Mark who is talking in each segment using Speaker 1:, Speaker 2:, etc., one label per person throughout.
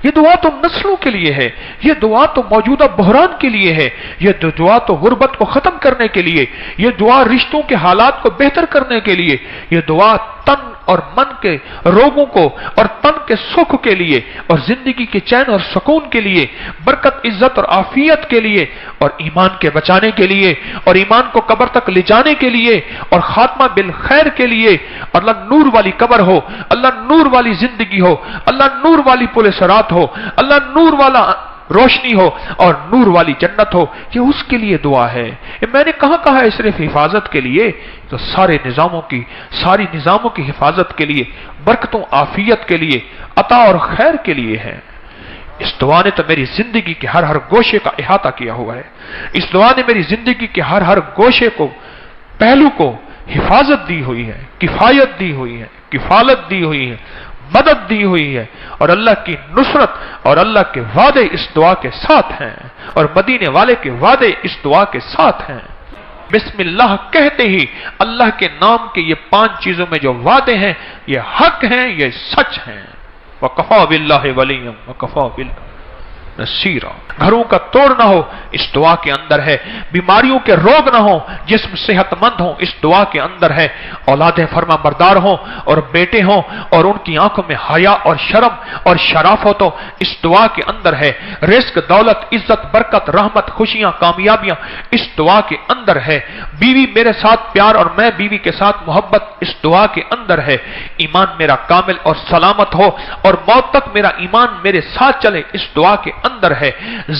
Speaker 1: یہ دعا تو نسلوں کے لیے ہے، یہ دعا تو موجودہ بحران کے لیے ہے، یہ دعا تو غربت کو ختم کرنے کے لیے، یہ دعا رشتوں کے حالات کو بہتر کرنے کے لیے، یہ دعا تن اور من کے روگوں کو اور تن کے سکھ کے لیے اور زندگی کے چین اور سکون کے لیے، برکت، عزت اور عافیت کے لیے اور ایمان کے بچانے کے لیے اور ایمان کو قبر تک لے جانے کے لیے اور خاتمہ بالخیر کے لیے، اللہ نور والی قبر ہو، اللہ نور والی زندگی ہو، اللہ نور والی پل صراط ہو، اللہ نور والا روشنی ہو اور نور والی جنت ہو، یہ اس کے لیے دعا ہے۔ میں نے کہاں کہا ہے صرف حفاظت کے لیے، تو ساری نظاموں کی حفاظت کے لیے، برکتوں عافیت کے لیے، عطا اور خیر کے لیے ہے۔ اس دعا نے تو میری زندگی کے ہر گوشے کا احاطہ کیا ہوا ہے، اس دعا نے میری زندگی کے ہر گوشے کو، پہلو کو حفاظت دی ہوئی ہے، کفایت دی ہوئی ہے، کفالت دی ہوئی ہے، مدد دی ہوئی ہے، اور اللہ کی نصرت اور اللہ کے وعدے اس دعا کے ساتھ ہیں، اور مدینے والے کے وعدے اس دعا کے ساتھ ہیں۔ بسم اللہ کہتے ہی اللہ کے نام کے یہ 5 چیزوں میں جو وعدے ہیں یہ حق ہیں، یہ سچ ہیں۔ وَكَفَى بِاللَّهِ وَلِيًّا وَكَفَى بِاللَّهِ نصیرا۔ گھروں کا توڑ نہ ہو اس دعا کے اندر ہے، بیماریوں کے روگ نہ ہو، جسم صحت مند ہو اس دعا کے اندر ہے، اولادیں فرما بردار ہوں اور بیٹے ہوں اور ان کی آنکھوں میں حیا اور شرم اور شرافت ہو اس دعا کے اندر ہے، رزق، دولت، عزت، برکت، رحمت، خوشیاں، کامیابیاں اس دعا کے اندر ہے، بیوی میرے ساتھ پیار اور میں بیوی کے ساتھ محبت اس دعا کے اندر ہے، ایمان میرا کامل اور سلامت ہو اور موت تک میرا ایمان میرے ساتھ چلے اس دعا کے اندر ہے،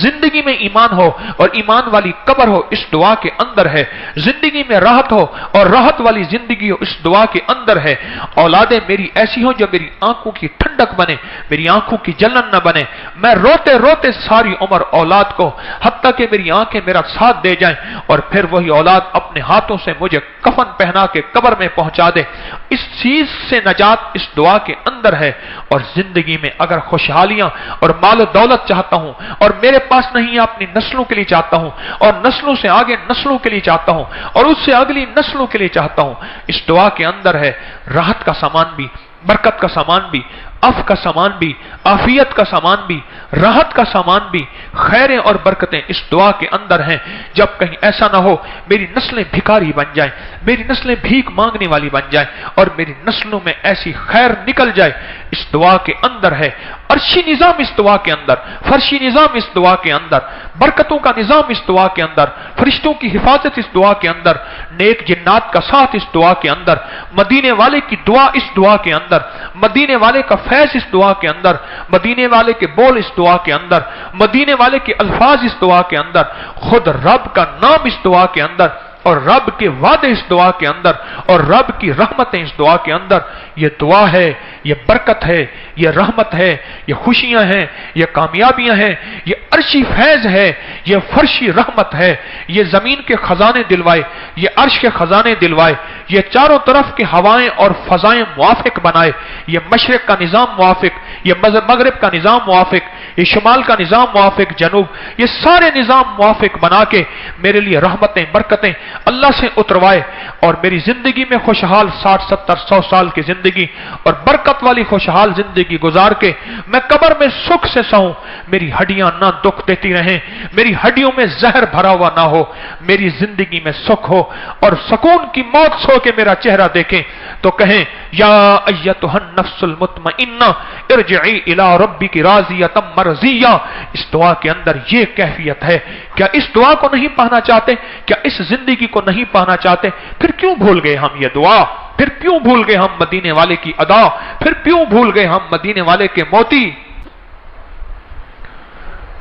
Speaker 1: زندگی میں ایمان ہو اور ایمان والی قبر ہو اس دعا کے اندر ہے، زندگی میں راحت ہو اور راحت والی زندگی ہو اس دعا کے اندر ہے، اولادیں میری ایسی ہوں جو میری آنکھوں کی ٹھنڈک بنے، میری آنکھوں کی جلن نہ بنے، میں روتے روتے ساری عمر اولاد کو حتیٰ کہ میری آنکھیں میرا ساتھ دے جائیں اور پھر وہی اولاد اپنے ہاتھوں سے مجھے کفن پہنا کے قبر میں پہنچا دے، اس چیز سے نجات اس دعا کے اندر ہے۔ اور زندگی میں اگر خوشحالیاں اور مال و دولت چاہتا ہوں اور میرے پاس نہیں اپنی نسلوں کے لیے چاہتا ہوں اور نسلوں سے آگے نسلوں کے لیے چاہتا ہوں اور اس سے اگلی نسلوں کے لیے چاہتا ہوں، اس دعا کے اندر ہے راحت کا سامان بھی، برکت کا سامان بھی، عفو کا سامان بھی، عافیت کا سامان بھی، راحت کا سامان بھی، خیریں اور برکتیں اس دعا کے اندر ہیں۔ جب کہیں ایسا نہ ہو میری نسلیں بھکاری بن جائیں، میری نسلیں بھیک مانگنے والی بن جائیں اور میری نسلوں میں ایسی خیر نکل جائے، اس دعا کے اندر ہے عرشی نظام، اس دعا کے اندر فرشی نظام، اس دعا کے اندر برکتوں کا نظام، اس دعا کے اندر فرشتوں کی حفاظت، اس دعا کے اندر نیک جنات کا ساتھ، اس دعا کے اندر مدینے والے کی دعا، اس دعا کے اندر مدینے والے کا فیض، اس دعا کے اندر مدینے والے کے بول، اس دعا کے اندر مدینے والے کے الفاظ، اس دعا کے اندر خود رب کا نام، اس دعا کے اندر اور رب کے وعدے اس دعا کے اندر اور رب کی رحمتیں اس دعا کے اندر۔ یہ دعا ہے، یہ برکت ہے، یہ رحمت ہے، یہ خوشیاں ہیں، یہ کامیابیاں ہیں، یہ عرشی فیض ہے، یہ فرشی رحمت ہے، یہ زمین کے خزانے دلوائے، یہ عرش کے خزانے دلوائے، یہ چاروں طرف کے ہوائیں اور فضائیں موافق بنائے، یہ مشرق کا نظام موافق، یہ مغرب کا نظام موافق، یہ شمال کا نظام موافق، جنوب، یہ سارے نظام موافق بنا کے میرے لیے رحمتیں، برکتیں اللہ سے اتروائے اور میری زندگی میں خوشحال 60 70 100 سال کی زندگی اور برکت والی خوشحال زندگی گزار کے میں قبر میں سکھ سے سہوں، میری ہڈیاں نہ دکھ دیتی رہیں، میری ہڈیوں میں زہر بھرا ہوا نہ ہو، میری زندگی میں سکھ ہو اور سکون کی موت سو کے میرا چہرہ دیکھیں تو کہیں یا ایتھا النفس المطمئنہ ارجعی الی ربک راضیۃ مرضیہ۔ اس دعا کے اندر یہ کیفیت ہے۔ کیا اس دعا کو نہیں پانا چاہتے؟ کیا اس زندگی کو نہیں پانا چاہتے؟ پھر کیوں بھول گئے ہم یہ دعا؟ پھر کیوں بھول گئے ہم مدینے والے کی ادا؟ پھر کیوں بھول گئے ہم مدینے والے کے موتی؟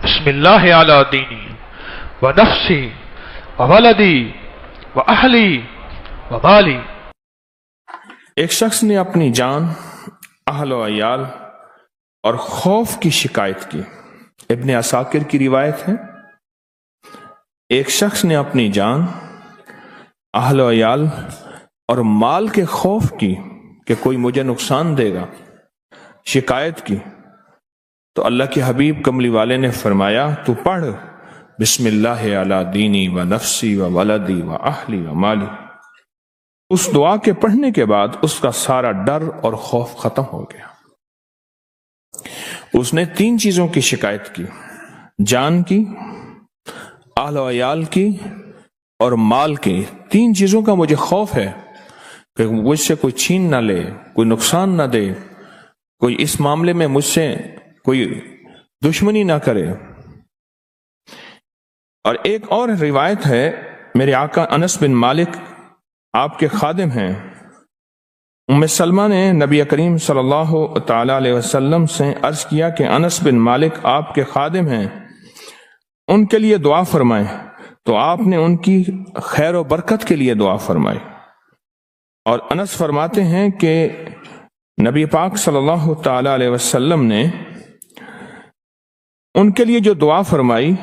Speaker 1: بسم اللہ علی دینی و نفسی و ولدی و اہلی و مالی۔
Speaker 2: ایک شخص نے اپنی جان، اہل و عیال اور خوف کی شکایت کی۔ ابن عساکر کی روایت ہے، ایک شخص نے اپنی جان، اہل و عیال اور مال کے خوف کی کہ کوئی مجھے نقصان دے گا شکایت کی، تو اللہ کے حبیب کملی والے نے فرمایا تو پڑھ بسم اللہ علی دینی و نفسی و ولدی و اہلی و مالی۔ اس دعا کے پڑھنے کے بعد اس کا سارا ڈر اور خوف ختم ہو گیا۔ اس نے 3 چیزوں کی شکایت کی، جان کی، اہل و عیال کی اور مال کی۔ 3 چیزوں کا مجھے خوف ہے کہ مجھ سے کوئی چھین نہ لے، کوئی نقصان نہ دے، کوئی اس معاملے میں مجھ سے کوئی دشمنی نہ کرے۔ اور ایک اور روایت ہے، میرے آقا انس بن مالک آپ کے خادم ہیں، ام سلمہ نے نبی کریم صلی اللہ تعالی علیہ وسلم سے عرض کیا کہ انس بن مالک آپ کے خادم ہیں، ان کے لیے دعا فرمائیں، تو آپ نے ان کی خیر و برکت کے لیے دعا فرمائی۔ اور انس فرماتے ہیں کہ نبی پاک صلی اللہ تعالی علیہ وسلم نے ان کے لیے جو دعا فرمائی،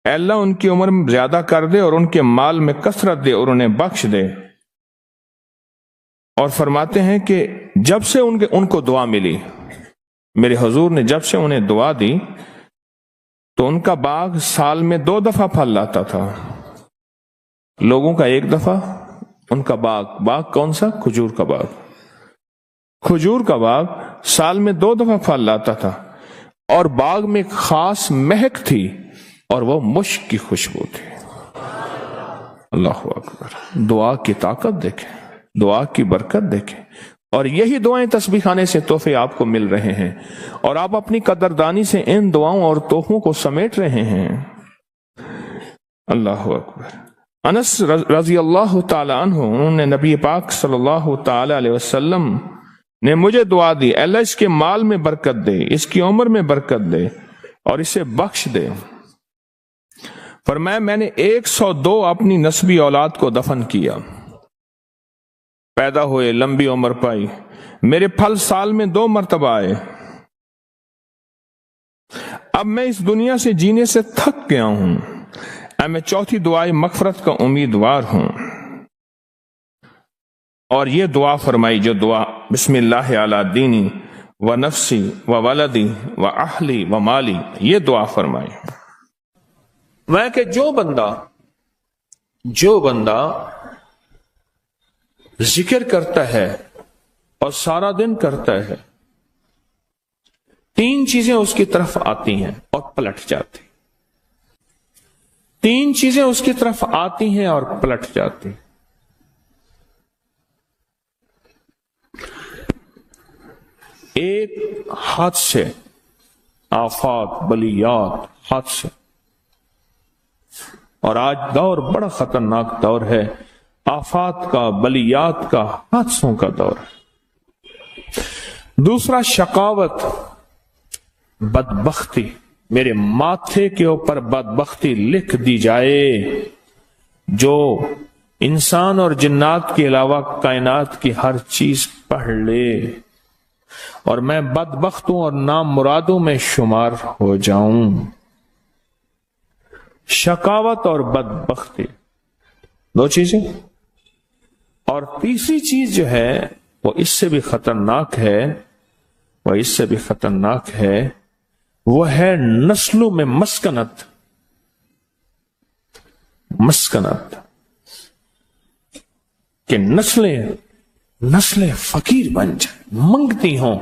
Speaker 2: اے اللہ ان کی عمر میں زیادہ کر دے اور ان کے مال میں کثرت دے اور انہیں بخش دے۔ اور فرماتے ہیں کہ جب سے ان کو دعا ملی، میرے حضور نے جب سے انہیں دعا دی تو ان کا باغ سال میں 2 دفعہ پھل لاتا تھا، لوگوں کا 1 دفعہ، ان کا باغ کون سا؟ کھجور کا باغ۔ کھجور کا باغ سال میں 2 دفعہ پھل لاتا تھا، اور باغ میں ایک خاص مہک تھی اور وہ مشک کی خوشبو تھی۔ اللہ اکبر! دعا کی طاقت دیکھیں، دعا کی برکت دیکھیں، اور یہی دعائیں تسبیح خانے سے تحفے آپ کو مل رہے ہیں، اور آپ اپنی قدردانی سے ان دعاؤں اور تحفوں کو سمیٹ رہے ہیں۔ اللہ اکبر! انس رضی اللہ تعالی عنہ، انہوں نے نبی پاک صلی اللہ تعالی علیہ وسلم نے مجھے دعا دی، اے اللہ اس کے مال میں برکت دے، اس کی عمر میں برکت دے اور اسے بخش دے۔ فرمایا میں نے 102 اپنی نسبی اولاد کو دفن کیا، پیدا ہوئے، لمبی عمر پائی، میرے پھل سال میں 2 مرتبہ آئے۔ اب میں اس دنیا سے جینے سے تھک گیا ہوں، اب میں 4تھی دعائے مغفرت کا امیدوار ہوں۔ اور یہ دعا فرمائی، جو دعا بسم اللہ علی دینی و نفسی و ولدی و اہلی و مالی، یہ دعا فرمائی۔ میں کہ جو بندہ ذکر کرتا ہے اور سارا دن کرتا ہے، 3 چیزیں اس کی طرف آتی ہیں اور پلٹ جاتی، 3 چیزیں اس کی طرف آتی ہیں اور پلٹ جاتی۔ ایک حادثے، آفات، بلیات، حادثے، اور آج دور بڑا خطرناک دور ہے، آفات کا، بلیات کا، حادثوں کا دور ہے۔ دوسرا شقاوت، بدبختی، میرے ماتھے کے اوپر بدبختی لکھ دی جائے، جو انسان اور جنات کے علاوہ کائنات کی ہر چیز پڑھ لے، اور میں بدبختوں اور نامرادوں میں شمار ہو جاؤں۔ شقاوت اور بدبختی، 2 چیزیں۔ اور تیسری چیز جو ہے وہ اس سے بھی خطرناک ہے، وہ ہے نسلوں میں مسکنت، کہ نسلیں فقیر بن جائیں، منگتی ہوں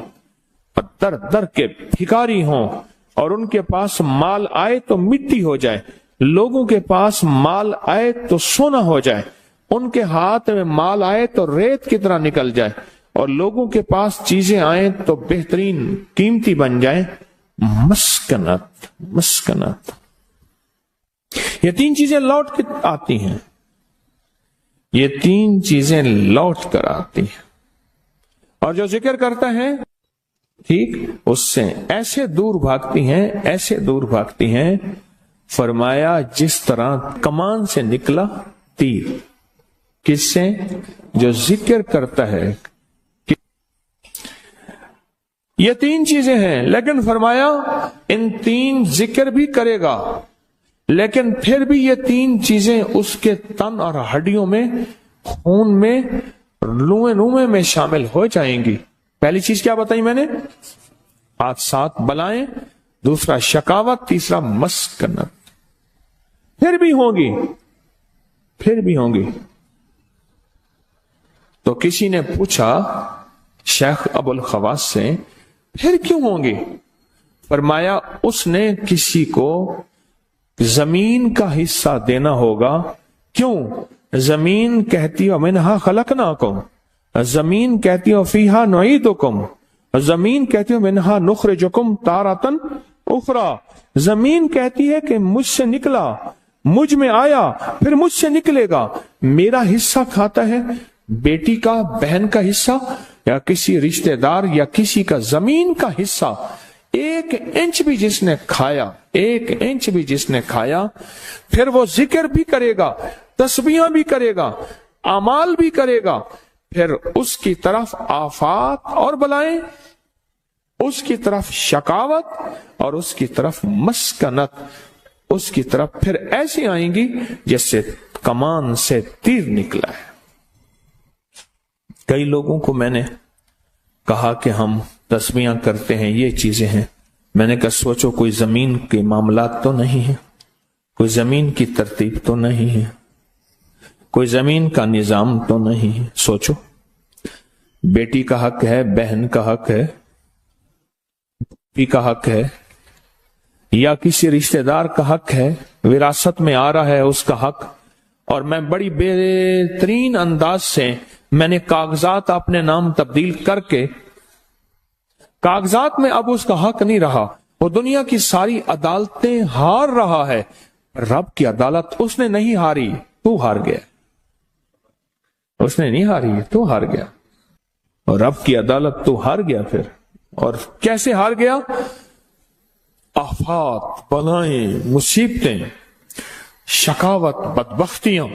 Speaker 2: اور در در کے بھکاری ہوں، اور ان کے پاس مال آئے تو مٹی ہو جائے، لوگوں کے پاس مال آئے تو سونا ہو جائے، ان کے ہاتھ میں مال آئے تو ریت کی طرح نکل جائے، اور لوگوں کے پاس چیزیں آئیں تو بہترین قیمتی بن جائیں۔ مسکنت، یہ 3 چیزیں لوٹ کے آتی ہیں، یہ 3 چیزیں لوٹ کر آتی ہیں، اور جو ذکر کرتا ہے ٹھیک اس سے ایسے دور بھاگتی ہیں، فرمایا جس طرح کمان سے نکلا تیر۔ کس سے؟ جو ذکر کرتا ہے۔ یہ 3 چیزیں ہیں، لیکن فرمایا ان 3 ذکر بھی کرے گا، لیکن پھر بھی یہ 3 چیزیں اس کے تن اور ہڈیوں میں، خون میں، روئے میں شامل ہو جائیں گی۔ پہلی چیز کیا بتائی میں نے؟ حادثات، بلائیں، دوسرا شقاوت، تیسرا مسکنت۔ پھر بھی ہوں گی۔ تو کسی نے پوچھا شیخ ابو الخواص سے، پھر کیوں ہوں گی؟ فرمایا اس نے کسی کو زمین کا حصہ دینا ہوگا. کیوں؟ زمین کہتی ہو منہا خلقناکم، زمین کہتی ہو فیہا نعیدکم، زمین کہتی ہو منہا نخرجکم تارۃ اخری، زمین کہتی ہے کہ مجھ سے نکلا، مجھ میں آیا، پھر مجھ سے نکلے گا. میرا حصہ کھاتا ہے، بیٹی کا، بہن کا حصہ، یا کسی رشتہ دار یا کسی کا زمین کا حصہ. 1 انچ بھی جس نے کھایا، 1 انچ بھی جس نے کھایا، پھر وہ ذکر بھی کرے گا، تسبیحاں بھی کرے گا، اعمال بھی کرے گا، پھر اس کی طرف آفات اور بلائیں، اس کی طرف شقاوت اور اس کی طرف مسکنت، اس کی طرف پھر ایسی آئیں گی جیسے کمان سے تیر نکلا ہے. کئی لوگوں کو میں نے کہا کہ ہم تسبیحاں کرتے ہیں، یہ چیزیں ہیں. میں نے کہا سوچو کوئی زمین کے معاملات تو نہیں ہے، کوئی زمین کی ترتیب تو نہیں ہے، کوئی زمین کا نظام تو نہیں ہے. سوچو، بیٹی کا حق ہے، بہن کا حق ہے، پی کا حق ہے، یا کسی رشتہ دار کا حق ہے، وراثت میں آ رہا ہے اس کا حق. اور میں بڑی بہترین انداز سے میں نے کاغذات اپنے نام تبدیل کر کے، کاغذات میں اب اس کا حق نہیں رہا، وہ دنیا کی ساری عدالتیں ہار رہا ہے، رب کی عدالت اس نے نہیں ہاری، تو ہار گیا. اس نے نہیں ہاری، تو ہار گیا، اور رب کی عدالت تو ہار گیا. پھر اور کیسے ہار گیا؟ آفات، بلائیں، مصیبتیں، شقاوت، بدبختیاں،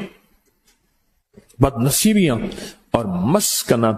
Speaker 2: بد نصیبیاں اور مسکنت.